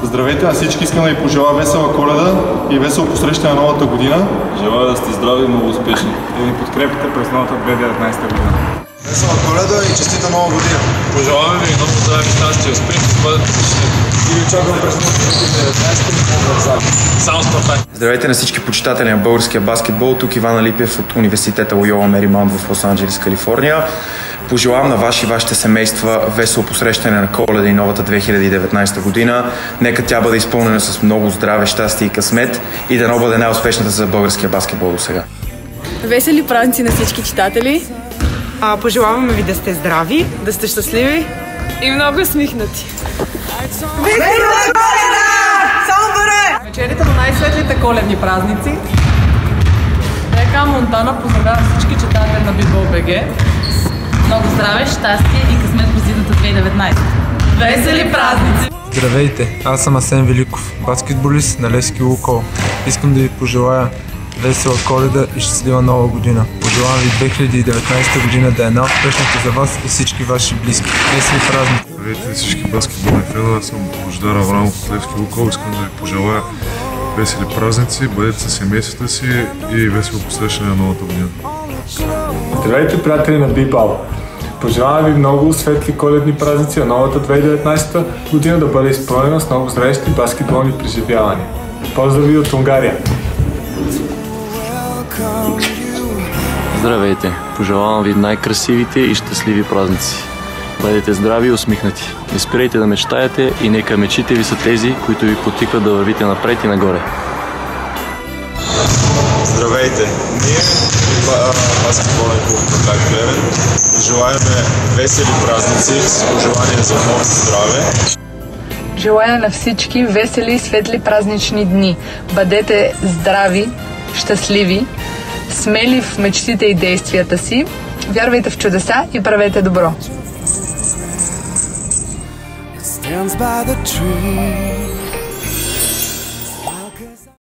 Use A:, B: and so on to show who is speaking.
A: Здравейте на всички, искам да ви пожелая весела Коледа и весело посрещане на новата година.
B: Желая да сте здрави и много успешни.
C: Да ни подкрепите през новата 2019 година.
D: Весела Коледа и честита нова година!
B: Пожелаваме ви много здрави, щастие и успех да бъдете защитени.
C: И ви очаквам през новата 2019 година.
B: Само Спартак!
E: Здравейте на всички почитатели на българския баскетбол. Тук Иван Алипиев от университета Лойола Меримаунд в Лос-Анджелес, Калифорния. Пожелавам на вас и вашите семейства весело посрещане на Коледа и новата 2019 година. Нека тя бъде изпълнена с много здраве, щастие и късмет и да бъде най-успешната за българския баскетбол до сега.
F: Весели празници на всички читатели.
G: Пожелаваме ви да сте здрави,
F: Да сте щастливи и много усмихнати.
G: Весела Коледа! Само бъде!
F: Вечерите на най-светлите коледни празници. ВК Монтана поздравява всички читатели на BBOL.BG.
H: Много здраве, щастие и късмет през идната 2019.
F: Весели празници!
I: Здравейте, аз съм Асен Великов, баскетболист на Левски Лукол. Искам да ви пожелая весела Коледа и щастлива нова година. Пожелавам ви 2019 година да е най-успешната за вас и всички ваши близки. Весели празници!
J: Здравейте всички баскетболни фенове, аз съм Божидар Аврамов от Левски Лукол. Искам да ви пожелая весели празници, бъдете със семействата си и весело посрещане на новата година.
C: Здравейте, приятели на BBOL! Пожелавам ви много светли коледни празници, а новата 2019 година да бъде изпълнена с много зрелищни баскетболни преживявания. Поздрави от Унгария!
B: Здравейте! Пожелавам ви най-красивите и щастливи празници. Бъдете здрави и усмихнати. Не спирайте да мечтаете и нека мечтите ви са тези, които ви потикват да вървите напред и нагоре.
D: Здравейте! Ние, баскетболен клуб Спартак Плевен, желаеме весели празници с пожелания за много здраве.
F: Желая на всички весели и светли празнични дни. Бъдете здрави, щастливи, смели в мечтите и действията си, вярвайте в чудеса и правете добро.
K: Stands by the tree.